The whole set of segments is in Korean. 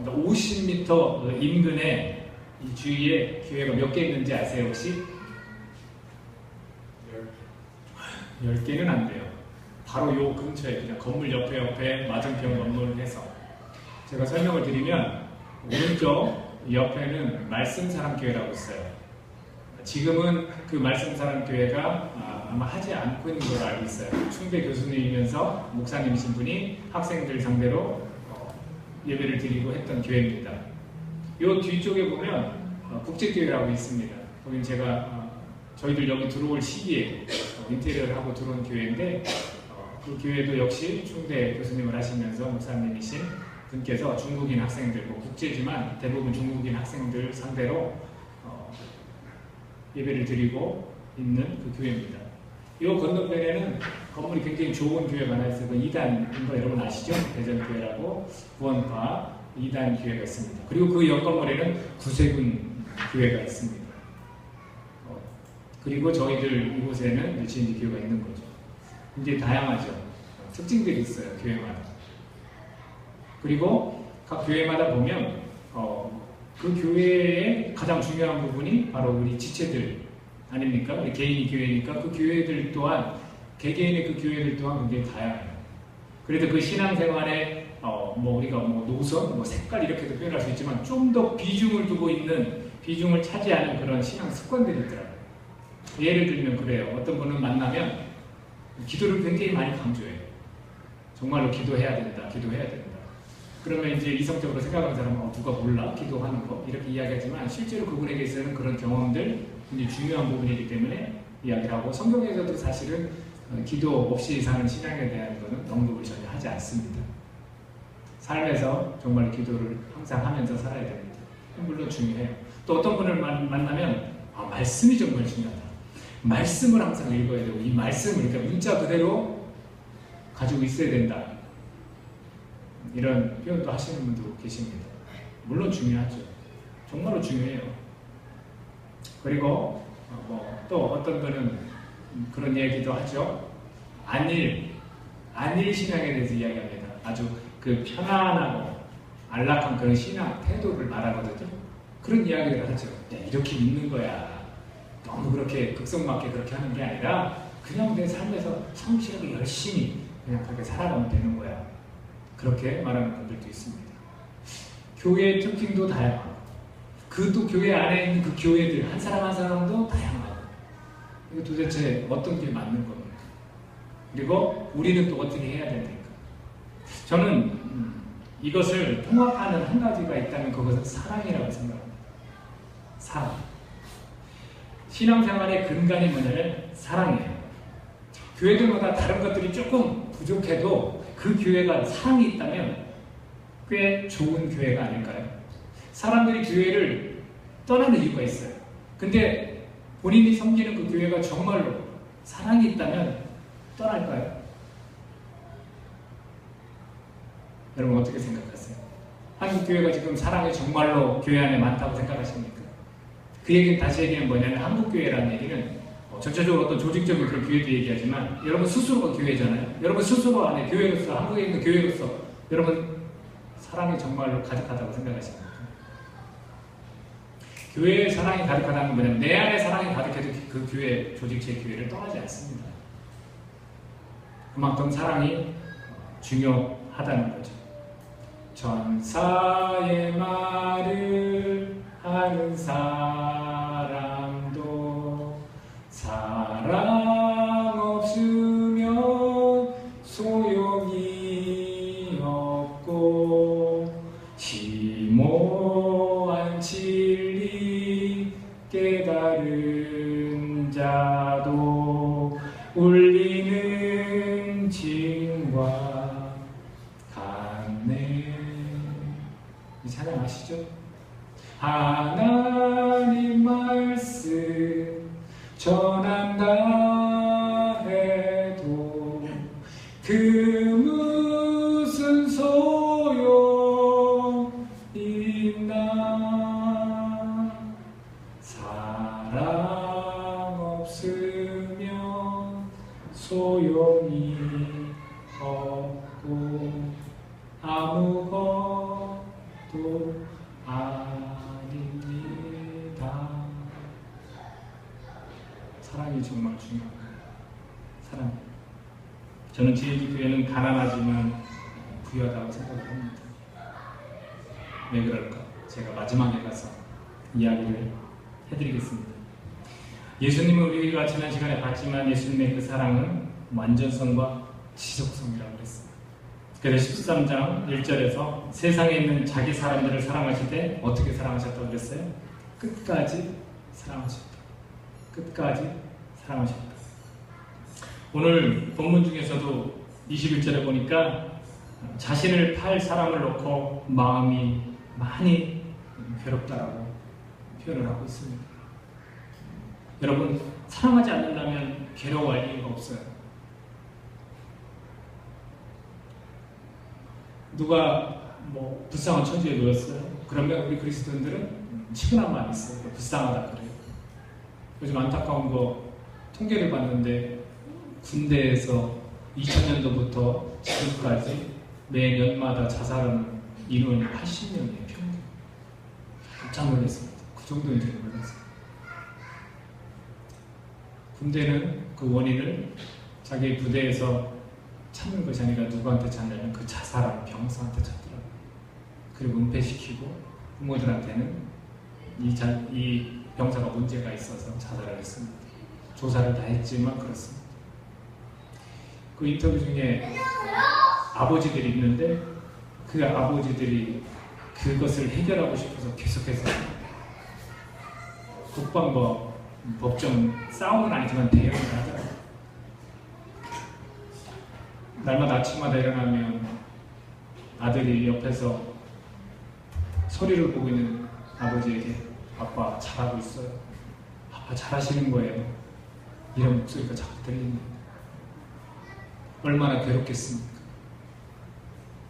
50m 인근에 이 주위에 교회가 몇 개 있는지 아세요 혹시? 10개는 안 돼요. 바로 요 근처에 그냥 건물 옆에 맞은편 건물을 해서 제가 설명을 드리면 오른쪽 옆에는 말씀사람교회라고 있어요. 지금은 그 말씀사람교회가 아마 하지 않고 있는 걸로 알고 있어요. 충대 교수님이면서 목사님이신 분이 학생들 상대로 예배를 드리고 했던 교회입니다. 요 뒤쪽에 보면 국제교회라고 있습니다. 거긴 제가 저희들 여기 들어올 시기에 인테리어를 하고 들어온 교회인데 그 교회도 역시 충대 교수님을 하시면서 목사님이신 분께서 중국인 학생들, 뭐 국제지만 대부분 중국인 학생들 상대로 예배를 드리고 있는 그 교회입니다. 이 건너편에는 건물이 굉장히 좋은 교회가 하나 있어요. 2단인 거 여러분 아시죠? 대전교회라고 구원파 2단 교회가 있습니다. 그리고 그 옆 건물에는 구세군 교회가 있습니다. 그리고 저희들 이곳에는 유치인지 교회가 있는 거죠. 굉장히 다양하죠. 특징들이 있어요, 교회마다. 그리고 각 교회마다 보면 그 교회의 가장 중요한 부분이 바로 우리 지체들 아닙니까? 우리 개인이 교회니까 그 교회들 또한 개개인의 그 교회들 또한 굉장히 다양해요. 그래도 그 신앙생활에 우리가 노선, 색깔 이렇게도 표현할 수 있지만 좀 더 비중을 두고 있는 비중을 차지하는 그런 신앙 습관들이 있더라고요. 예를 들면 그래요. 어떤 분은 만나면 기도를 굉장히 많이 강조해요. 정말로 기도해야 된다, 기도해야 된다. 그러면 이제 이성적으로 생각하는 사람은 누가 몰라? 기도하는 거? 이렇게 이야기하지만 실제로 그분에게 있어서는 그런 경험들 굉장히 중요한 부분이기 때문에 이야기를 하고 성경에서도 사실은 기도 없이 사는 신앙에 대한 것은 언급을 전혀 하지 않습니다. 삶에서 정말 기도를 항상 하면서 살아야 됩니다. 물론 중요해요. 또 어떤 분을 만나면 말씀이 정말 중요하다. 말씀을 항상 읽어야 되고 이 말씀을 그러니까 문자 그대로 가지고 있어야 된다. 이런 표현도 하시는 분도 계십니다. 물론 중요하죠. 정말로 중요해요. 그리고 또 어떤 분은 그런 얘기도 하죠. 안일 신앙에 대해서 이야기합니다. 아주 그 편안하고 안락한 그런 신앙 태도를 말하거든요. 그런 이야기를 하죠. 이렇게 믿는 거야. 너무 그렇게 극성맞게 그렇게 하는 게 아니라 그냥 내 삶에서 성실하게 열심히 그냥 그렇게 살아가면 되는 거야. 그렇게 말하는 분들도 있습니다. 교회의 특징도 다양하고 그 또 교회 안에 있는 그 교회들 한 사람 한 사람도 다양하고 이거 도대체 어떤 게 맞는 겁니까? 그리고 우리는 또 어떻게 해야 됩니까? 저는 이것을 통합하는 한 가지가 있다면 그것은 사랑이라고 생각합니다. 사랑. 신앙생활의 근간이 뭐냐면 사랑이에요. 교회들마다 다른 것들이 조금 부족해도 그 교회가 사랑이 있다면 꽤 좋은 교회가 아닐까요? 사람들이 교회를 떠나는 이유가 있어요. 근데 본인이 섬기는 그 교회가 정말로 사랑이 있다면 떠날까요? 여러분 어떻게 생각하세요? 한국 교회가 지금 사랑이 정말로 교회 안에 많다고 생각하십니까? 그 얘기는 다시 얘기하면 뭐냐면 한국 교회라는 얘기는 전체적으로 어떤 조직적인 그런 교회도 얘기하지만 여러분 스스로가 교회잖아요. 여러분 스스로 안에 교회로서 한국에 있는 교회로서 여러분 사랑이 정말로 가득하다고 생각하십니까? 교회에 사랑이 가득하다는 건 뭐냐면 내 안에 사랑이 가득해도 그 교회 조직체 교회를 떠나지 않습니다. 그만큼 사랑이 중요하다는 거죠. 천사의 말을 하는 사람도 사랑 없으면 소용이 없고 심오한 진리 깨달은 자도 울리는 징과 같네. 이 찬양 아시죠? 하나님 말씀 전한다 해도 그 무슨 소용 있나. 사랑 없으면 소용이 없고 아무것도 것도 아닙니다. 사랑이 정말 중요합니다. 사랑. 저는 제2교회는 가난하지만 부유하다고 생각을 합니다. 왜 그럴까? 제가 마지막에 가서 이야기를 해드리겠습니다. 예수님은 우리가 지난 시간에 봤지만 예수님의 그 사랑은 완전성과 지속성이라고 그랬어요. 그래서 13장 1절에서 세상에 있는 자기 사람들을 사랑하시되 어떻게 사랑하셨다고 그랬어요? 끝까지 사랑하셨다. 끝까지 사랑하셨다. 오늘 본문 중에서도 21절에 보니까 자신을 팔 사람을 놓고 마음이 많이 괴롭다라고 표현을 하고 있습니다. 여러분, 사랑하지 않는다면 괴로워할 이유가 없어요. 누가 불쌍한 처지에 놓였어요. 그러면 우리 그리스도인들은 치근한 마음이 있어요. 불쌍하다 그래요. 요즘 안타까운 거 통계를 봤는데 군대에서 2000년도부터 지금까지 매년마다 자살하는 인원이 80명이에요. 평균. 깜짝 놀랐습니다. 그 정도인 줄 몰랐어요. 군대는 그 원인을 자기 부대에서 찾는 것이 아니라 누구한테 찾냐면 그 자살한 병사한테 찾더라고요. 그리고 은폐시키고 부모들한테는 이 병사가 문제가 있어서 자살을 했습니다. 조사를 다 했지만 그렇습니다. 그 인터뷰 중에 아버지들이 있는데 그 아버지들이 그것을 해결하고 싶어서 계속해서 국방과 법정 싸움은 아니지만 대응을 하더라고요. 날마다 아침마다 일어나면 아들이 옆에서 소리를 보고 있는 아버지에게 아빠 잘하고 있어요. 아빠 잘하시는 거예요. 이런 목소리가 자꾸 들립니다. 얼마나 괴롭겠습니까?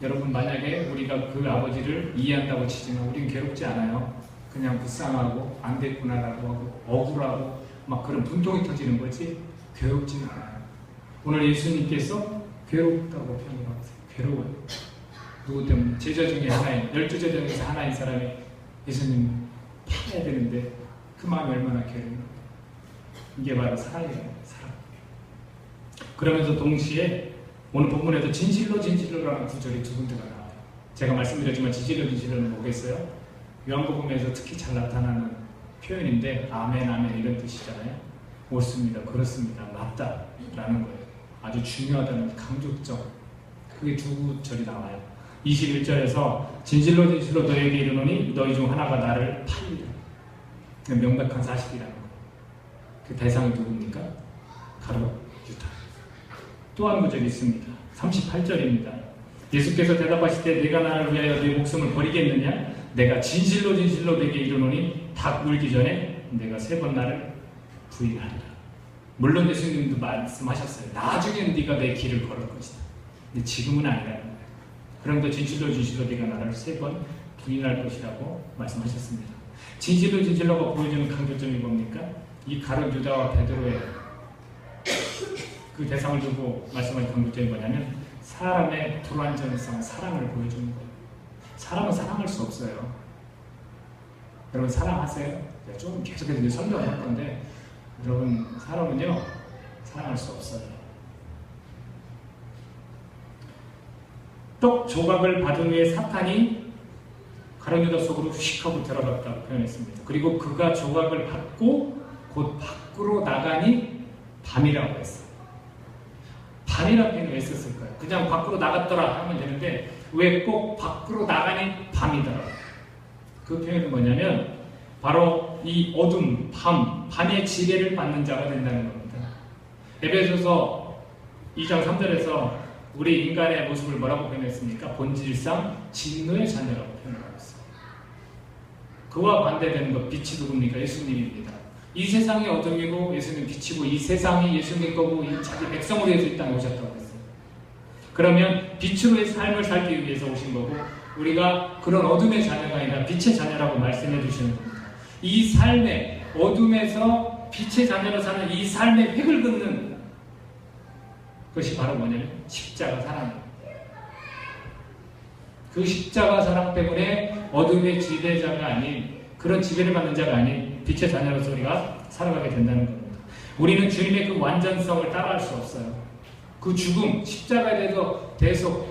여러분, 만약에 우리가 그 아버지를 이해한다고 치지만 우리는 괴롭지 않아요. 그냥 불쌍하고 안 됐구나라고 하고 억울하고 막 그런 분통이 터지는 거지 괴롭지는 않아요. 오늘 예수님께서 괴롭다고 표현을 하세요. 괴로워요. 누구 때문에? 제자 중에 하나인 12제자 중에서 하나인 사람이 예수님 팔아야 되는데 그 마음이 얼마나 괴로워요. 이게 바로 사랑이에요. 사랑. 그러면서 동시에 오늘 본문에도 진실로 진실로라는 구절이 두 군데가 나와요. 제가 말씀드렸지만 진실로 진실로는 뭐겠어요? 요한복음에서 특히 잘 나타나는 표현인데 아멘 아멘 이런 뜻이잖아요. 옳습니다. 그렇습니다. 맞다 라는 거예요. 아주 중요하다는 강조점. 그게 두 구절이 나와요. 21절에서 진실로 진실로 너에게 이르노니 너희 중 하나가 나를 팔리라. 명백한 사실이라는 거예요. 그 대상이 누굽니까? 바로 유다. 또 한 구절이 있습니다. 38절입니다. 예수께서 대답하시되 내가 나를 위하여 네 목숨을 버리겠느냐? 내가 진실로 진실로 내게 이르노니 닭 울기 전에 내가 3번 나를 부인하리라. 물론 예수님도 말씀하셨어요. 나중에는 네가 내 길을 걸을 것이다. 근데 지금은 아니라는 거예요. 그럼도 진실로 진실로 네가 나를 3번 부인할 것이라고 말씀하셨습니다. 진실로 진실로가 보여주는 강조점이 뭡니까? 이 가룟 유다와 베드로의 그 대상을 두고 말씀하신 강조점이 뭐냐면 사람의 불완전성, 사랑을 보여주는 거예요. 사람은 사랑할 수 없어요. 여러분 사랑하세요? 좀 계속해서 이제 설명을 할 건데 여러분 사람은요 사랑할 수 없어요. 떡 조각을 받은 후에 사탄이 가룟 유다 속으로 휙하고 들어갔다고 표현했습니다. 그리고 그가 조각을 받고 곧 밖으로 나가니 밤이라고 했어요. 밤이라고 표현을 왜 썼을까요? 그냥 밖으로 나갔더라 하면 되는데 왜 꼭 밖으로 나가니 밤이더라. 그 표현은 뭐냐면 바로 이 어둠, 밤의 지배를 받는 자가 된다는 겁니다. 에베소서 2장 3절에서 우리 인간의 모습을 뭐라고 표현했습니까? 본질상 진노의 자녀라고 표현하고 있어요. 그와 반대되는 것, 빛이 누굽니까? 예수님입니다. 이 세상이 어둠이고 예수님 빛이고 이 세상이 예수님 거고 이 자기 백성으로 해서 이 땅에 오셨다고 했어요. 그러면 빛으로의 삶을 살기 위해서 오신 거고 우리가 그런 어둠의 자녀가 아니라 빛의 자녀라고 말씀해 주시는 겁니다. 이 삶의 어둠에서 빛의 자녀로 사는 이 삶의 획을 긋는 그것이 바로 뭐냐면 십자가 사랑입니다. 그 십자가 사랑 때문에 어둠의 지배자가 아닌, 그런 지배를 받는 자가 아닌 빛의 자녀로서 우리가 살아가게 된다는 겁니다. 우리는 주님의 그 완전성을 따라할 수 없어요. 그 죽음, 십자가에 대해서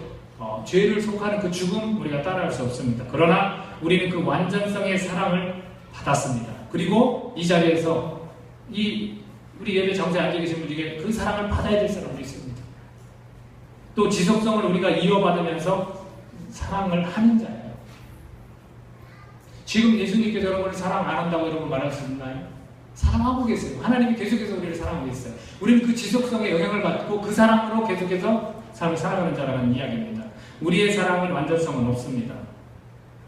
죄를 속하는 그 죽음 우리가 따라할 수 없습니다. 그러나 우리는 그 완전성의 사랑을 받았습니다. 그리고 이 자리에서 우리 예배 정세에 앉아 계신 분에게 그 사랑을 받아야 될 사람도 있습니다. 또 지속성을 우리가 이어받으면서 사랑을 하는 자예요. 지금 예수님께서 여러분을 사랑 안 한다고 여러분 말할 수 있나요? 사랑하고 계세요. 하나님이 계속해서 우리를 사랑하고 있어요. 우리는 그 지속성의 영향을 받고 그 사랑으로 계속해서 삶을 살아가는 자라는 이야기입니다. 우리의 사랑은 완전성은 없습니다.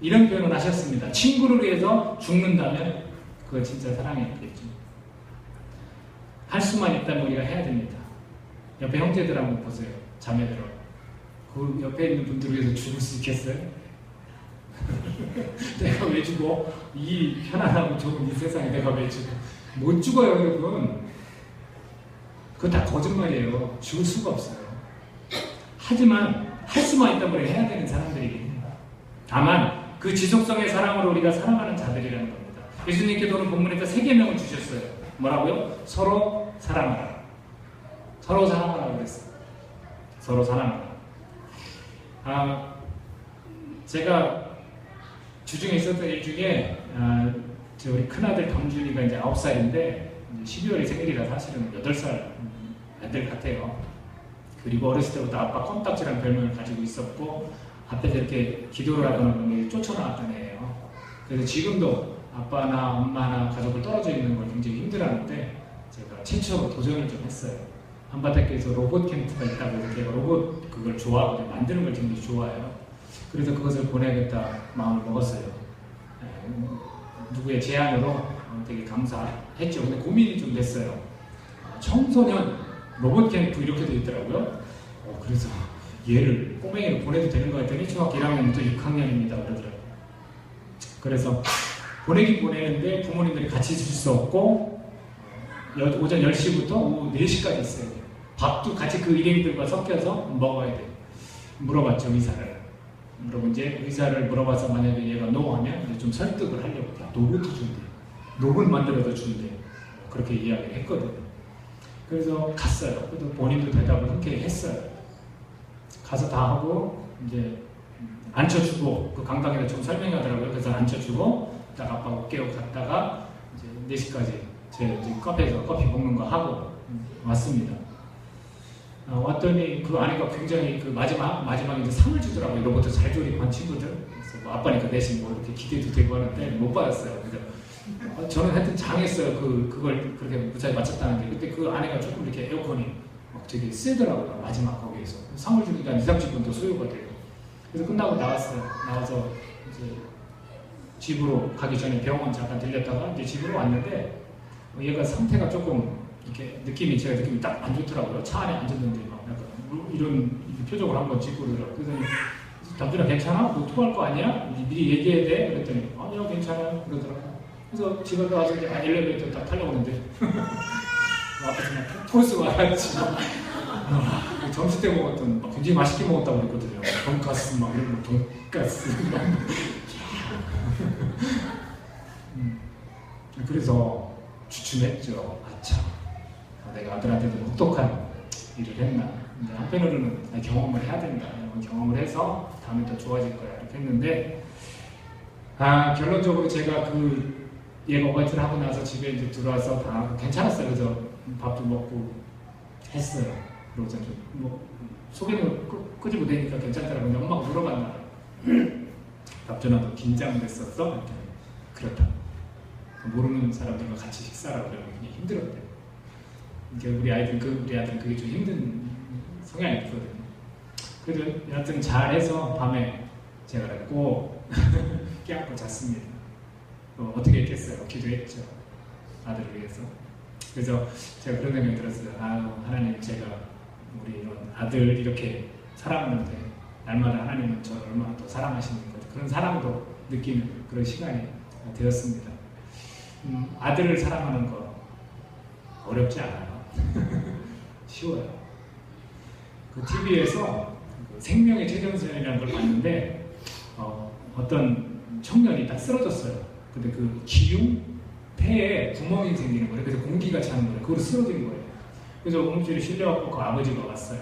이런 표현을 하셨습니다. 친구를 위해서 죽는다면 그거 진짜 사랑이겠죠. 할 수만 있다면 우리가 해야 됩니다. 옆에 형제들 한번 보세요. 자매들. 그 옆에 있는 분들을 위해서 죽을 수 있겠어요? 내가 왜 죽어? 이 편안하고 좋은 이 세상에 내가 왜 죽어? 못 죽어요, 여러분. 그거 다 거짓말이에요. 죽을 수가 없어요. 하지만 할 수만 있다면 우리가 해야 되는 사람들이긴 해요. 다만 그 지속성의 사랑으로 우리가 살아가는 자들이라는 겁니다. 예수님께서 오늘 본문에서 3계명을 주셨어요. 뭐라고요? 서로 사랑하라. 서로 사랑하라 그랬어요. 서로 사랑하라. 제가 주중에 있었던 일 중에 우리 큰아들 강준이가 이제 9살인데 12월이 생일이라 사실은 8살 애들 같아요. 그리고 어렸을 때부터 아빠 껌딱지라는 별명을 가지고 있었고 앞에서 이렇게 기도를 하거나 그런 게 쫓아나왔던 애예요. 그래서 지금도 아빠나 엄마나 가족을 떨어져 있는 걸 굉장히 힘들어하는데 제가 최초로 도전을 좀 했어요. 한바탕교에서 로봇 캠프가 있다고 해서 제가 로봇 그걸 좋아하거든요. 만드는 걸 굉장히 좋아해요. 그래서 그것을 보내야겠다 마음을 먹었어요. 누구의 제안으로 되게 감사했죠. 근데 고민이 좀 됐어요. 청소년 로봇 캠프 이렇게 돼 있더라고요. 그래서 얘를 꼬맹이로 보내도 되는 거 같더니 중학교 1학년부터 6학년입니다 그러더라고요. 그래서 보내긴 보내는데 부모님들이 같이 있을 수 없고 오전 10시부터 오후 4시까지 있어야 돼요. 밥도 같이 그 일행들과 섞여서 먹어야 돼요. 물어봤죠, 의사를. 그리고 이제 의사를 물어봐서 만약에 얘가 노 하면 이제 좀 설득을 하려고 노트도 준대요. 녹은 만들어서 준대요. 그렇게 이야기를 했거든요. 그래서 갔어요. 그래도 본인도 대답을 흔쾌히 했어요. 가서 다 하고 이제 앉혀주고 그 강당에다 좀 설명하더라고요. 그래서 앉혀주고 딱 아빠가 깨우고 갔다가 이제 4시까지 제 카페에서 커피 먹는 거 하고 왔습니다. 왔더니 그 아내가 굉장히 그 마지막에 이제 상을 주더라고요. 로봇을 잘 조립한 친구들. 그래서 뭐 아빠니까 대신 뭐 이렇게 기대도 되고 하는데 못 받았어요. 그래서 저는 하여튼 장했어요. 그걸 그렇게 무사히 마쳤다는 게. 그때 그 아내가 조금 이렇게 에어컨이 막 되게 세더라고요. 마지막 거기에서. 상을 주니까 2-30분 더 소요가 돼요. 그래서 끝나고 나왔어요. 나와서 이제 집으로 가기 전에 병원 잠깐 들렸다가 이제 집으로 왔는데 얘가 상태가 조금 이렇게 제가 느낌이 딱 안 좋더라고요. 차 안에 앉았는데 막 약간 이런 표정을 한번 짓고 그러더라고요. 그래서 담준아 괜찮아? 뭐 토할 거 아니야? 미리 얘기해야 돼? 그랬더니 아니요 괜찮아요 그러더라고요. 그래서 집에 가서 이제 엘리베이터 딱 타려고 하는데 앞에서 막 토스가 와야지. 점심 때 먹었던 굉장히 맛있게 먹었다고 그랬거든요. 돈가스 막 이런 거 돈가스 막 그래서 주춤했죠. 아참 내가 아들한테도 혹독한 일을 했나. 근데 한편으로는 경험을 해야 된다. 경험을 해서 다음에 더 좋아질 거야 이렇게 했는데 결론적으로 제가 얘가 오바이트를 하고 나서 집에 이제 들어와서 다 괜찮았어요. 그래서 밥도 먹고 했어요. 그리고 뭐 소개팅을 끄집어 대니까 괜찮더라고요. 근데 엄마가 물어봤나. 답전화 너 긴장됐었어? 그렇다. 모르는 사람들과 같이 식사를 하려면 굉장히 힘들었대요. 우리 아들은 그게 좀 힘든 성향이었거든요. 그래도 여하튼 잘해서 밤에 제가 꼭 깨안고 잤습니다. 어떻게 했겠어요? 기도했죠. 아들을 위해서. 그래서 제가 그런 생각이 들었어요. 하나님 제가 우리 이런 아들 이렇게 사랑하는데 날마다 하나님은 저를 얼마나 더 사랑하시는 것 그런 사랑도 느끼는 그런 시간이 되었습니다. 아들을 사랑하는 거 어렵지 않아요. 쉬워요. 그 TV에서 생명의 최전선이라는 걸 봤는데 어떤 청년이 딱 쓰러졌어요. 근데 그 기흉 폐에 구멍이 생기는 거예요. 그래서 공기가 차는 거예요. 그걸로 쓰러진 거예요. 그래서 응급실에 실려갖고 그 아버지가 왔어요.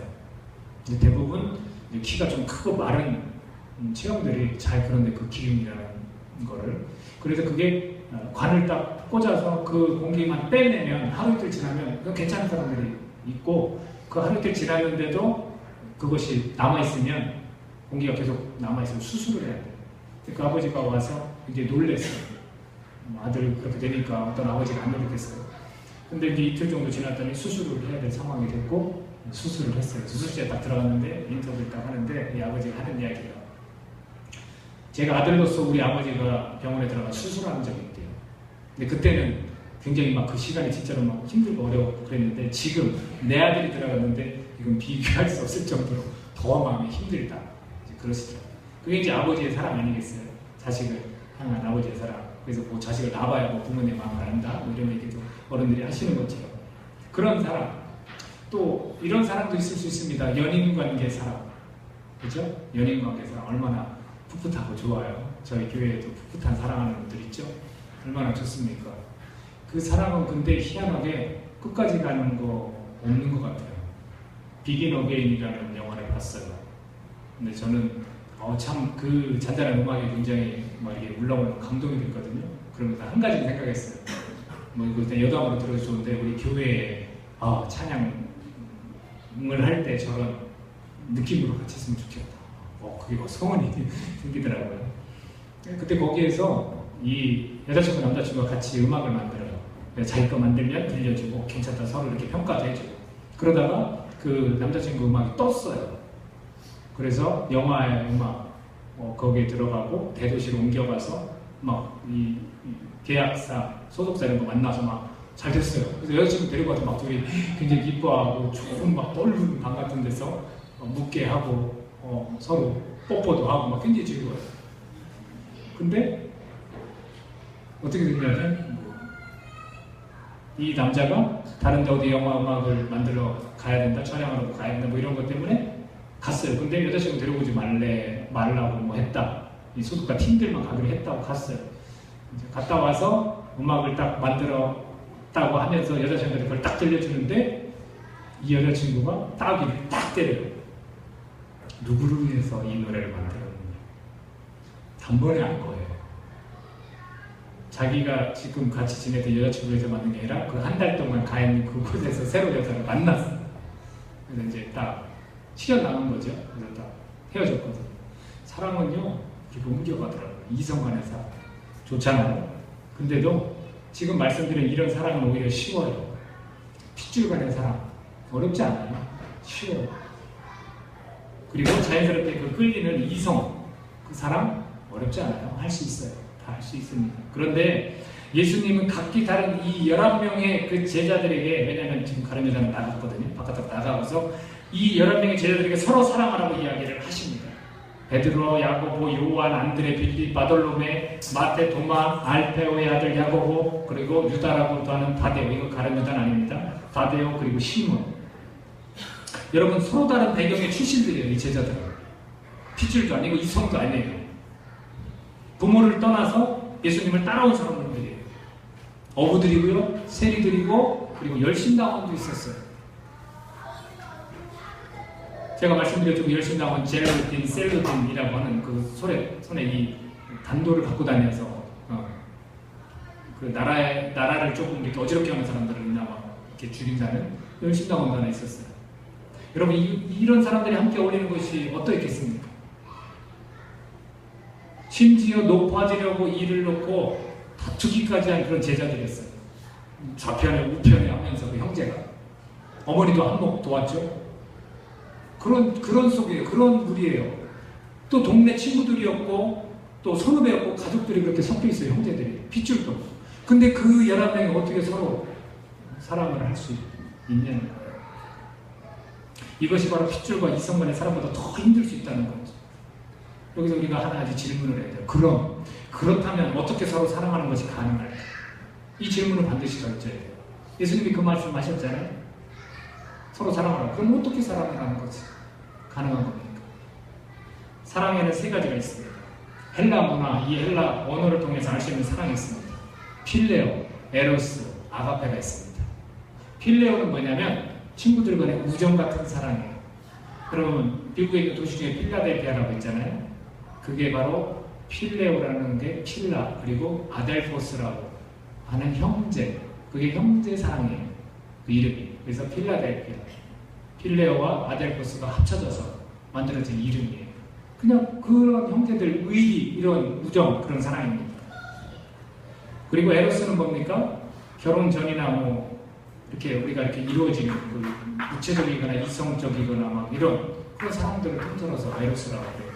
대부분 키가 좀 크고 마른 체형들이 잘 그런데 그 기흉이라는 거를. 그래서 그게 관을 딱 꽂아서 그 공기만 빼내면 하루 이틀 지나면 괜찮은 사람들이 있고, 그 하루 이틀 지났는데도 그것이 남아있으면, 공기가 계속 남아있으면 수술을 해야 돼요. 그 아버지가 와서 이제 놀랬어요. 아들 그렇게 되니까 어떤 아버지가 안 놀랬겠어요. 근데 이제 이틀 정도 지났더니 수술을 해야 될 상황이 됐고 수술을 했어요. 수술실에 딱 들어갔는데 인터뷰를 딱 하는데 이 아버지가 하는 이야기가, 제가 아들로서 우리 아버지가 병원에 들어가 수술하는 적이 있대요. 근데 그때는 굉장히 막 그 시간이 진짜로 막 힘들고 어려웠고 그랬는데, 지금 내 아들이 들어갔는데 이건 비교할 수 없을 정도로 더 마음이 힘들다. 이제 그러시더라고요. 그게 이제 아버지의 사랑 아니겠어요? 자식을 향한 아버지의 사랑. 그래서 뭐 자식을 낳아야 뭐 부모님의 마음을 안다, 뭐 이런 얘기도 어른들이 하시는 것처럼 그런 사랑. 또 이런 사랑도 있을 수 있습니다. 연인관계 사랑. 그죠? 연인관계 사랑 얼마나 풋풋하고 좋아요. 저희 교회에도 풋풋한 사랑하는 분들 있죠? 얼마나 좋습니까? 그 사랑은 근데 희한하게 끝까지 가는 거 없는 것 같아요. 비긴 어게인이라는 영화를 봤어요. 근데 저는 참 그 잔잔한 음악이 굉장히 막 이게 울렁울렁 감동이 됐거든요. 그러면서 한 가지 생각했어요. 뭐 이거 일단 여담으로 들어도 좋은데, 우리 교회에 찬양을 할 때 저런 느낌으로 같이 했으면 좋겠다. 그게 막 소원이 생기더라고요. 그때 거기에서 이 여자친구 남자친구가 같이 음악을 만들어요. 자기 거 만들면 들려주고 괜찮다 서로 이렇게 평가도 해주고, 그러다가 그 남자친구 음악이 떴어요. 그래서 영화의 음악 거기에 들어가고 대도시로 옮겨가서 막 이 계약사, 소속사 이런 거 만나서 막 잘 됐어요. 그래서 여자친구 데리고 가서 막 둘이 굉장히 기뻐하고 좋은 막 넓은 방 같은 데서 묵게 하고 서로 뽀뽀도 하고 막 굉장히 즐거워요. 근데 어떻게 됐냐면 이 남자가 다른 데 어디 영화 음악을 만들러 가야 된다, 촬영하러 가야 된다 뭐 이런 것 때문에 갔어요. 근데 여자친구 데려오지 말라고 뭐 했다. 이 소속가 팀들만 가기로 했다고 갔어요. 이제 갔다 와서 음악을 딱 만들었다고 하면서 여자친구한테 그걸 딱 들려주는데, 이 여자친구가 따귀를 딱 때려요. 누구를 위해서 이 노래를 만들었느냐. 단번에 안 거예요. 자기가 지금 같이 지내던 여자친구에서 만든 게 아니라 그 한 달 동안 가 있는 그곳에서 새로운 여자를 만났어요. 그래서 이제 딱 시간 남은 거죠. 그래서 딱 헤어졌거든요. 사랑은요, 이렇게 옮겨가더라고요. 이성간의 사랑. 좋잖아요. 근데도 지금 말씀드린 이런 사랑은 오히려 쉬워요. 핏줄 간의 사랑. 어렵지 않아요. 쉬워요. 그리고 자연스럽게 그 끌리는 이성, 그 사랑 어렵지 않아요. 할 수 있어요. 다 할 수 있습니다. 그런데 예수님은 각기 다른 이 11명의 그 제자들에게, 왜냐하면 지금 가룟 유다는 나갔거든요. 바깥으로 나가서 이 11명의 제자들에게 서로 사랑하라고 이야기를 하십니다. 베드로, 야고보, 요한, 안드레, 빌립, 바돌로메, 마테, 도마, 알페오의 아들 야고보, 그리고 유다라고도 하는 다데오. 이거 가룟 유다는 아닙니다. 다데오, 그리고 시몬. 여러분, 서로 다른 배경의 출신들이에요. 이 제자들은 핏줄도 아니고 이성도 아니에요. 부모를 떠나서 예수님을 따라온 사람들이에요. 어부들이고요, 세리들이고, 그리고 열심당원도 있었어요. 제가 말씀드렸죠. 열심당원 젤로딘, 셀로딘이라고 하는 그 손에 이 단도를 갖고 다녀서 그 나라를 조금 이렇게 어지럽게 하는 사람들을 이나마 이렇게 죽인다는 열심당원도 하나 있었어요. 여러분, 이런 사람들이 함께 어울리는 것이 어떠했겠습니까? 심지어 높아지려고 일을 놓고 다투기까지 한 그런 제자들이었어요. 좌편에 우편에 하면서 그 형제가. 어머니도 한몫 도왔죠. 그런 속이에요. 그런 무리예요. 또 동네 친구들이었고, 또 선후배였고, 가족들이 그렇게 섞여 있어요. 형제들이. 핏줄도. 근데 그 11명이 어떻게 서로 사랑을 할 수 있냐는 거예요. 이것이 바로 핏줄과 이성간의 사랑보다 더 힘들 수 있다는 거죠. 여기서 우리가 하나씩 질문을 해야 돼요. 그렇다면 어떻게 서로 사랑하는 것이 가능할까? 이 질문을 반드시 던져야 돼요. 예수님이 그 말씀 하셨잖아요. 서로 사랑하라. 그럼 어떻게 사랑을 하는 것이 가능한 겁니까? 사랑에는 세 가지가 있습니다. 헬라 문화, 이 헬라 언어를 통해서 알 수 있는 사랑이 있습니다. 필레오, 에로스, 아가페가 있습니다. 필레오는 뭐냐면 친구들 간의 우정 같은 사랑이에요. 그러면 미국에 있는 도시 중에 필라델피아라고 있잖아요. 그게 바로 필레오라는 게 필라, 그리고 아델포스라고 하는 형제, 그게 형제 사랑이에요. 그 이름이. 그래서 필라델피아, 필레오와 아델포스가 합쳐져서 만들어진 이름이에요. 그냥 그런 형제들 의리, 이런 우정, 그런 사랑입니다. 그리고 에로스는 뭡니까? 결혼 전이나 뭐 이렇게 우리가 이렇게 이루어지는 구체적이거나 이성적이거나 막 이런 그런 사랑들을 통틀어서 에로스라고 해요.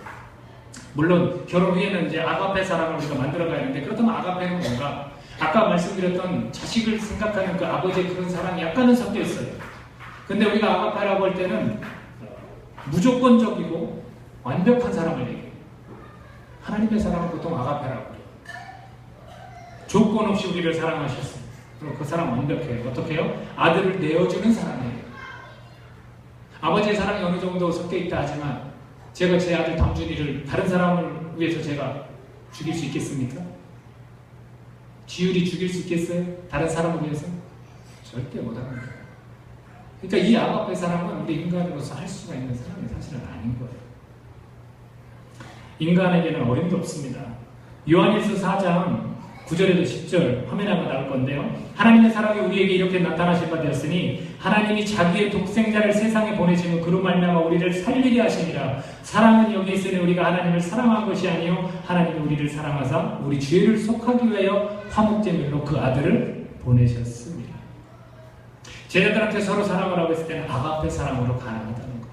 물론 결혼 후에는 이제 아가페 사랑을 우리가 만들어가야 하는데, 그렇다면 아가페는 뭔가? 아까 말씀드렸던 자식을 생각하는 그 아버지의 그런 사랑이 약간은 섞여 있어요. 근데 우리가 아가페라고 할 때는 무조건적이고 완벽한 사랑을 얘기해요. 하나님의 사랑은 보통 아가페라고 해요. 조건 없이 우리를 사랑하셨어요. 그럼 그 사랑 완벽해요. 어떻게 해요? 아들을 내어주는 사랑이에요. 아버지의 사랑이 어느 정도 섞여 있다 하지만 제가 제 아들 담준이를 다른 사람을 위해서 제가 죽일 수 있겠습니까? 지율이 죽일 수 있겠어요? 다른 사람을 위해서? 절대 못합니다. 그러니까 이 아가페 사랑은 우리 인간으로서 할 수가 있는 사랑이 사실은 아닌 거예요. 인간에게는 어림도 없습니다. 요한일서 4장 9절에도 10절 화면에 한번 나올 건데요. 하나님의 사랑이 우리에게 이렇게 나타나실 바 되었으니 하나님이 자기의 독생자를 세상에 보내시면 그로 말미암아 우리를 살리게 하시니라. 사랑은 여기 있으니 우리가 하나님을 사랑한 것이 아니요 하나님이 우리를 사랑하사 우리 죄를 속하기 위하여 화목제물로 그 아들을 보내셨습니다. 제자들한테 서로 사랑을 하고 있을 때는 아가페 사랑으로 가능하다는 거예요.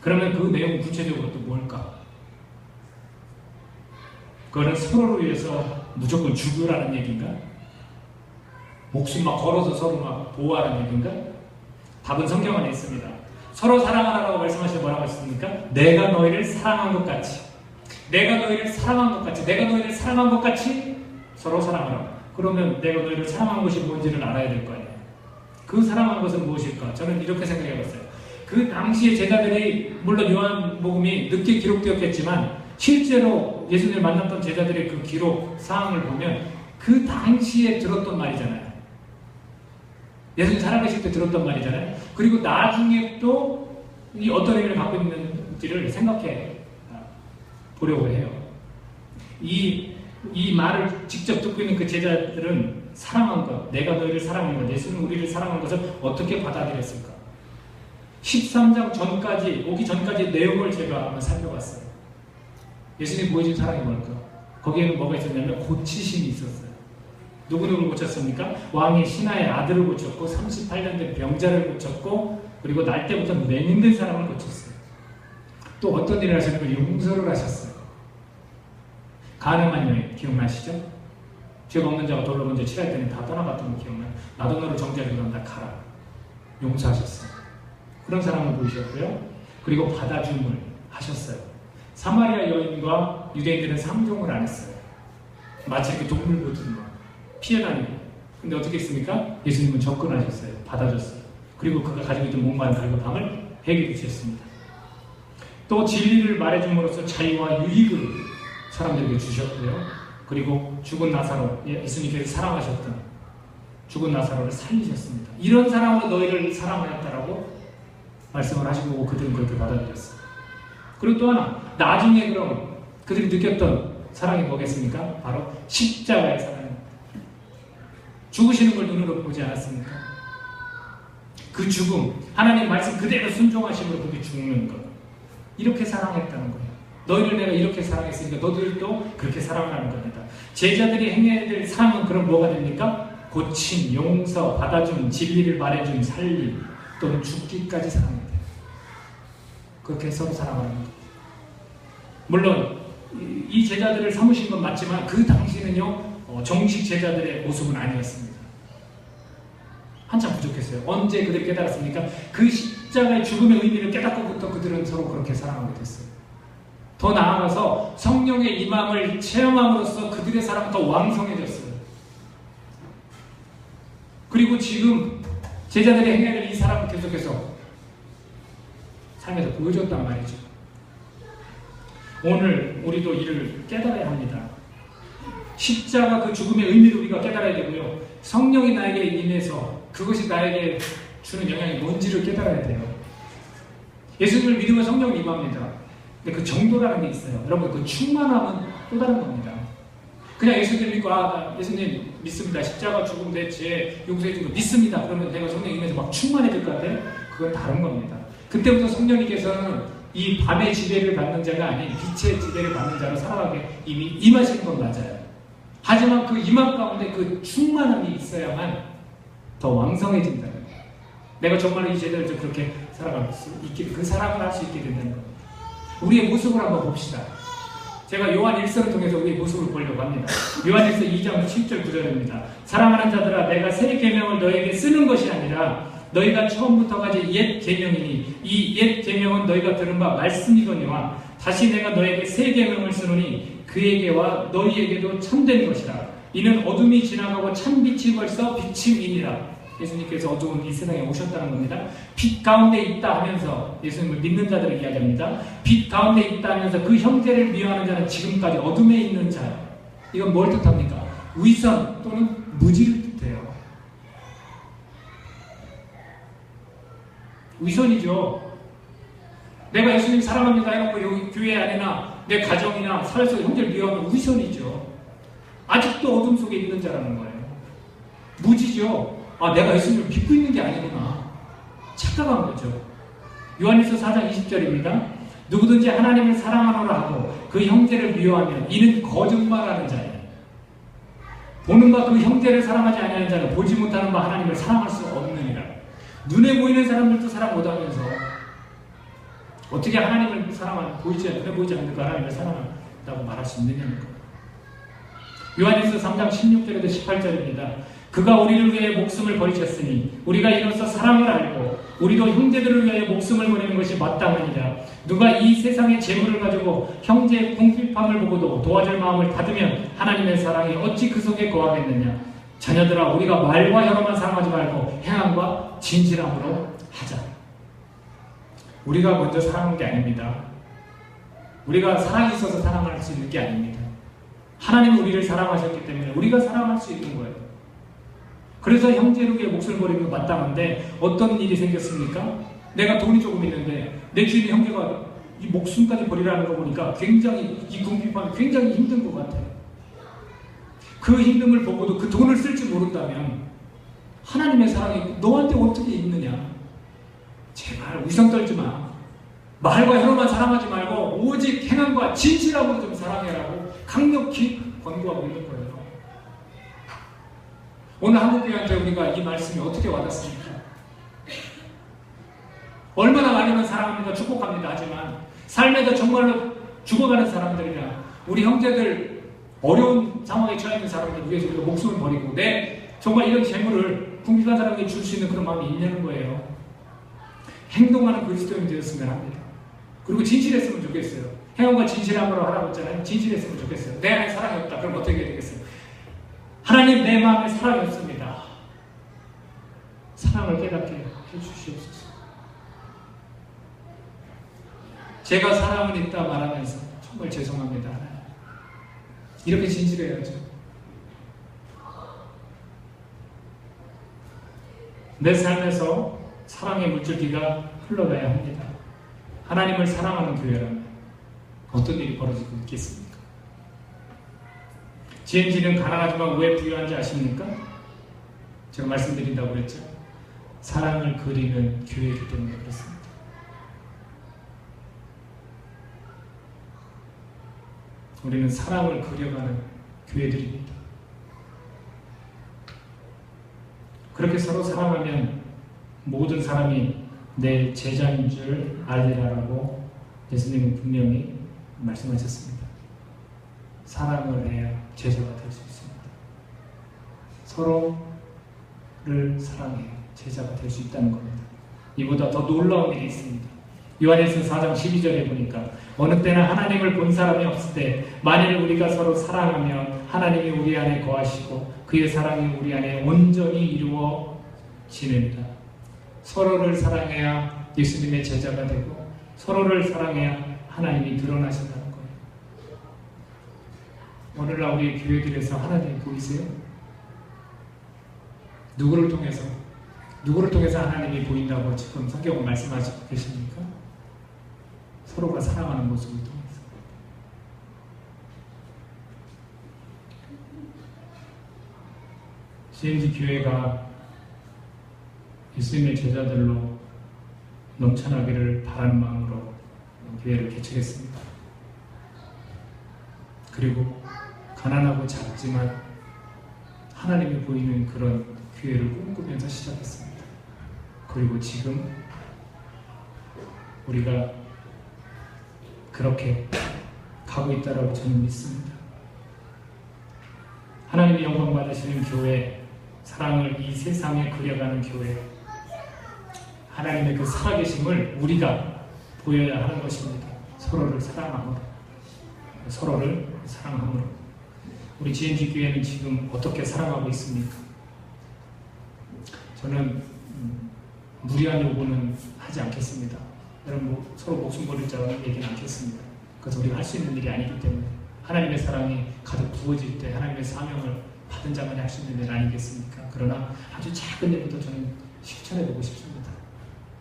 그러면 그 내용 구체적으로 또 뭘까? 그거는 서로를 위해서 무조건 죽으라는 얘기인가? 목숨 막 걸어서 서로 막 보호하라는 얘기인가? 답은 성경 안에 있습니다. 서로 사랑하라고 말씀하시면 뭐라고 했습니까? 내가 너희를 사랑한 것 같이, 내가 너희를 사랑한 것 같이, 내가 너희를 사랑한 것 같이 서로 사랑하라. 그러면 내가 너희를 사랑한 것이 뭔지를 알아야 될 거 아니에요. 그 사랑한 것은 무엇일까? 저는 이렇게 생각해봤어요. 그 당시에 제자들이, 물론 요한복음이 늦게 기록되었겠지만 실제로 예수님을 만났던 제자들의 그 기록 사항을 보면 그 당시에 들었던 말이잖아요. 예수님 살아계실 때 들었던 말이잖아요. 그리고 나중에 또 이 어떤 의미를 갖고 있는지를 생각해 보려고 해요. 이 말을 직접 듣고 있는 그 제자들은 사랑한 것, 내가 너희를 사랑한 것, 예수는 우리를 사랑한 것을 어떻게 받아들였을까? 13장 전까지, 오기 전까지 내용을 제가 한번 살펴봤어요. 예수님이 보여준 사랑이 뭘까? 거기에는 뭐가 있었냐면 고치심이 있었어요. 누구누구를 고쳤습니까? 왕이 신하의 아들을 고쳤고 38년 된 병자를 고쳤고 그리고 날 때부터 맹인된 사람을 고쳤어요. 또 어떤 일을 하셨냐면 용서를 하셨어요. 가늠한 여인 기억나시죠? 죄 없는 자가 돌로 먼저 칠할 때는 다 떠나갔던 거 기억나요? 나도 너를 정죄하려 한다 가라. 용서하셨어요. 그런 사랑을 보이셨고요. 그리고 받아줌을 하셨어요. 사마리아 여인과 유대인들은 상종을 안 했어요. 마치 이렇게 동물 보듯 피해 다니고. 근데 어떻게 했습니까? 예수님은 접근하셨어요. 받아줬어요. 그리고 그가 가지고 있던 목마른 갈급함을 해결해 주셨습니다. 또 진리를 말해줌으로써 자유와 유익을 사람들에게 주셨고요. 그리고 죽은 나사로, 예수님께서 사랑하셨던 죽은 나사로를 살리셨습니다. 이런 사랑으로 너희를 사랑하였다라고 말씀을 하시고 그들은 그렇게 받아들였어요. 그리고 또 하나, 나중에 그럼 그들이 느꼈던 사랑이 뭐겠습니까? 바로 십자가의 사랑입니다. 죽으시는 걸 눈으로 보지 않았습니까? 그 죽음, 하나님 말씀 그대로 순종하심으로 그게 죽는 것. 이렇게 사랑했다는 거예요. 너희를 내가 이렇게 사랑했으니까 너희들도 그렇게 사랑하는 겁니다. 제자들이 행해야 될 사랑은 그럼 뭐가 됩니까? 고침, 용서, 받아줌, 진리를 말해줌, 살림, 또는 죽기까지 사랑해야 돼요. 그렇게 서로 사랑하는 것. 물론 이 제자들을 삼으신 건 맞지만 그 당시는요 정식 제자들의 모습은 아니었습니다. 한참 부족했어요. 언제 그들이 깨달았습니까? 그 십자가의 죽음의 의미를 깨닫고부터 그들은 서로 그렇게 사랑하게 됐어요. 더 나아가서 성령의 임함을 체험함으로써 그들의 사랑은 더 왕성해졌어요. 그리고 지금 제자들이 행해야 될 이 사랑을 계속해서 삶에서 보여줬단 말이죠. 오늘 우리도 이를 깨달아야 합니다. 십자가 그 죽음의 의미를 우리가 깨달아야 되고요. 성령이 나에게 임해서 그것이 나에게 주는 영향이 뭔지를 깨달아야 돼요. 예수님을 믿으면 성령이 임합니다. 근데 그 정도라는 게 있어요. 여러분, 그 충만함은 또 다른 겁니다. 그냥 예수님 믿고 예수님 믿습니다. 십자가 죽음 내 죄 용서해 주고 믿습니다. 그러면 내가 성령 임해서 막 충만해질 것 같아요? 그건 다른 겁니다. 그때부터 성령님께서는 이 밤의 지배를 받는 자가 아닌 빛의 지배를 받는 자로 살아가게 이미 임하시는 건 맞아요. 하지만 그 임함 가운데 그 충만함이 있어야만 더 왕성해진다는 거예요. 내가 정말 이 제대로 그렇게 살아갈 수 있게, 그 사랑을 할 수 있게 된다는 거예요. 우리의 모습을 한번 봅시다. 제가 요한 1서를 통해서 우리의 모습을 보려고 합니다. 요한 1서 2장 7절 9절입니다. 사랑하는 자들아, 내가 새 계명을 너에게 쓰는 것이 아니라 너희가 처음부터 가진 옛 계명이니 이 옛 계명은 너희가 들은 바 말씀이거니와 다시 내가 너에게 새 계명을 쓰노니 그에게와 너희에게도 참된 것이라. 이는 어둠이 지나가고 참 빛이 벌써 비침이니라. 예수님께서 어두운 이 세상에 오셨다는 겁니다. 빛 가운데 있다 하면서 예수님을 믿는 자들을 이야기합니다. 빛 가운데 있다 하면서 그 형제를 미워하는 자는 지금까지 어둠에 있는 자요. 이건 뭘 뜻합니까? 위선 또는 무지를 뜻해요. 위선이죠. 내가 예수님 사랑합니다 해놓고 여기 교회 안이나 내 가정이나 사회 속에 형제를 미워하면 위선이죠. 아직도 어둠 속에 있는 자라는 거예요. 무지죠. 내가 예수님을 믿고 있는 게 아니구나. 착각한 거죠. 요한일서 4장 20절입니다. 누구든지 하나님을 사랑하노라 하고 그 형제를 미워하면 이는 거짓말하는 자예요. 보는 바 그 형제를 사랑하지 아니하는 자는 보지 못하는 바 하나님을 사랑할 수 없느니라. 눈에 보이는 사람들도 사랑 못하면서 어떻게 하나님을 사랑하는, 눈에 보이지 않는 그 하나님을 사랑한다고 말할 수 있느냐는 거예요. 요한일서 3장 16절에서 18절입니다. 그가 우리를 위해 목숨을 버리셨으니 우리가 이로써 사랑을 알고 우리도 형제들을 위하여 목숨을 버리는 것이 마땅하니라. 누가 이 세상의 재물을 가지고 형제의 궁핍함을 보고도 도와줄 마음을 닫으면 하나님의 사랑이 어찌 그 속에 거하겠느냐. 자녀들아, 우리가 말과 혀로만 사랑하지 말고 행함과 진실함으로 하자. 우리가 먼저 사랑하는 게 아닙니다. 우리가 사랑이 있어서 사랑할 수 있는 게 아닙니다. 하나님은 우리를 사랑하셨기 때문에 우리가 사랑할 수 있는 거예요. 그래서 형제를 위해 목숨을 버리는 게 마땅한데 어떤 일이 생겼습니까? 내가 돈이 조금 있는데 내 주위에 형제가 이 목숨까지 버리라는 거 보니까 굉장히 이 궁핍함이 굉장히 힘든 것 같아요. 그 힘듦을 보고도 그 돈을 쓸 줄 모른다면 하나님의 사랑이 너한테 어떻게 있느냐? 제발 위선 떨지 마. 말과 혀로만 사랑하지 말고 오직 행함과 진실함으로 좀 사랑해라고 강력히 권고하고 있는 거예요. 오늘 한국교회한테 우리가 이 말씀이 어떻게 와닿습니까? 얼마나 많이는 사랑합니다, 축복합니다 하지만 삶에서 정말로 죽어가는 사람들이나 우리 형제들 어려운 상황에 처해 있는 사람들 위해서 우리가 목숨을 버리고 정말 이런 재물을 궁핍한 사람에게 줄 수 있는 그런 마음이 있냐는 거예요. 행동하는 그리스도인이 되었으면 합니다. 그리고 진실했으면 좋겠어요. 행함과 진실함으로 하라고 했잖아요. 진실했으면 좋겠어요. 내 안에 사랑이 없다. 그럼 어떻게 해야 되겠어요? 하나님, 내 마음에 사랑이 없습니다. 사랑을 깨닫게 해주시옵소서. 제가 사랑은 있다 말하면서 정말 죄송합니다. 이렇게 진실해야죠. 내 삶에서 사랑의 물줄기가 흘러가야 합니다. 하나님을 사랑하는 교회라면 어떤 일이 벌어지고 있겠습니까? GMG는 가난하지만 왜 부유한지 아십니까? 제가 말씀드린다고 그랬죠. 사랑을 그리는 교회이기 때문에 그렇습니다. 우리는 사랑을 그려가는 교회들입니다. 그렇게 서로 사랑하면 모든 사람이 내 제자인 줄 알리라라고 예수님은 분명히 말씀하셨습니다. 사랑을 해야 제자가 될 수 있습니다. 서로를 사랑해야 제자가 될 수 있다는 겁니다. 이보다 더 놀라운 일이 있습니다. 요한일서 4장 12절에 보니까 어느 때나 하나님을 본 사람이 없을 때 만일 우리가 서로 사랑하면 하나님이 우리 안에 거하시고 그의 사랑이 우리 안에 온전히 이루어지느니라. 서로를 사랑해야 예수님의 제자가 되고 서로를 사랑해야 하나님이 드러나신다는 거예요. 오늘날 우리 교회들에서 하나님 보이세요? 누구를 통해서 하나님이 보인다고 지금 성경은 말씀하시고 계십니까? 서로가 사랑하는 모습을 통해서. CNG 교회가 예수님의 제자들로 넘쳐나기를 바라는 마음으로 교회를 개척했습니다. 그리고 가난하고 작지만 하나님이 보이는 그런 교회를 꿈꾸면서 시작했습니다. 그리고 지금 우리가 그렇게 가고 있다고 저는 믿습니다. 하나님의 영광 받으시는 교회, 사랑을 이 세상에 그려가는 교회, 하나님의 그 살아계심을 우리가 보여야 하는 것입니다. 서로를 사랑함으로. 우리 GNG 교회는 지금 어떻게 사랑하고 있습니까? 저는 무리한 요구는 하지 않겠습니다. 여러분 서로 목숨 버릴 자는 얘기는 않겠습니다. 그것은 우리가 할 수 있는 일이 아니기 때문에 하나님의 사랑이 가득 부어질 때 하나님의 사명을 받은 자만이 할 수 있는 일 아니겠습니까? 그러나 아주 작은 일부터 저는 실천해보고 싶습니다.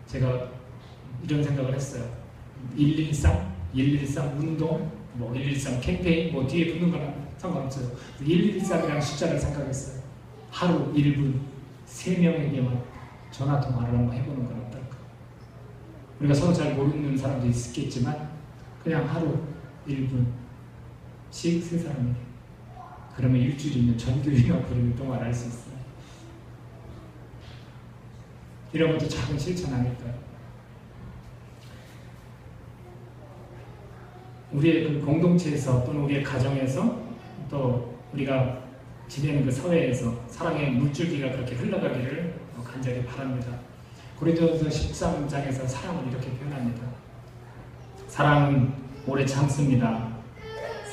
제가 이런 생각을 했어요. 113 운동, 113 캠페인, 뒤에 붙는 거랑 상관없어요. 113이라는 숫자를 생각했어요. 하루 1분 3명에게만 전화통화를 한번 해보는 건 어떨까? 우리가 서로 잘 모르는 사람도 있겠지만 그냥 하루 1분씩 3사람에게, 그러면 일주일이면 전교회가 부르는 동안 알 수 있어요. 이런 것도 작은 실천 아닐까요? 우리의 그 공동체에서 또는 우리의 가정에서 또 우리가 지내는 그 사회에서 사랑의 물줄기가 그렇게 흘러가기를 간절히 바랍니다. 고린도전서 13장에서 사랑을 이렇게 표현합니다. 사랑은 오래 참습니다.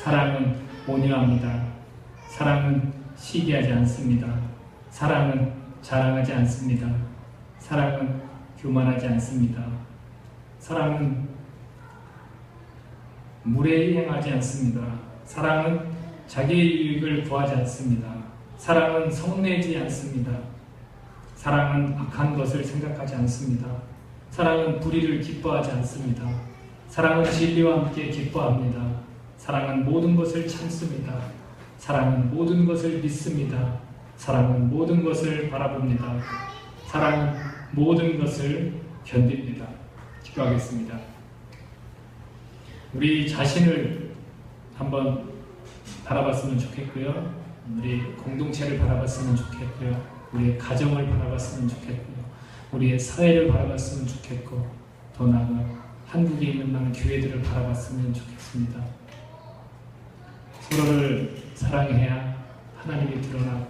사랑은 온유합니다. 사랑은 시기하지 않습니다. 사랑은 자랑하지 않습니다. 사랑은 교만하지 않습니다. 사랑은 무례행하지 않습니다. 사랑은 자기의 이익을 구하지 않습니다. 사랑은 성내지 않습니다. 사랑은 악한 것을 생각하지 않습니다. 사랑은 불의를 기뻐하지 않습니다. 사랑은 진리와 함께 기뻐합니다. 사랑은 모든 것을 참습니다. 사랑은 모든 것을 믿습니다. 사랑은 모든 것을 바라봅니다. 사랑은 모든 것을 견딥니다. 기도하겠습니다. 우리 자신을 한번 바라봤으면 좋겠고요. 우리 공동체를 바라봤으면 좋겠고요. 우리의 가정을 바라봤으면 좋겠고요. 우리의 사회를 바라봤으면 좋겠고, 더 나아가 한국에 있는 많은 교회들을 바라봤으면 좋겠습니다. 서로를 사랑해야 하나님이 드러나,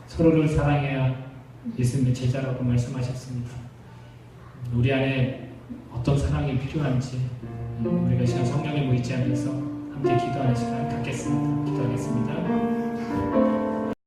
서로를 사랑해야 예수님의 제자라고 말씀하셨습니다. 우리 안에 어떤 사랑이 필요한지 우리가 시간 성령에 모이지 않면서 함께 기도하는 시간 갖겠습니다. 기도하겠습니다.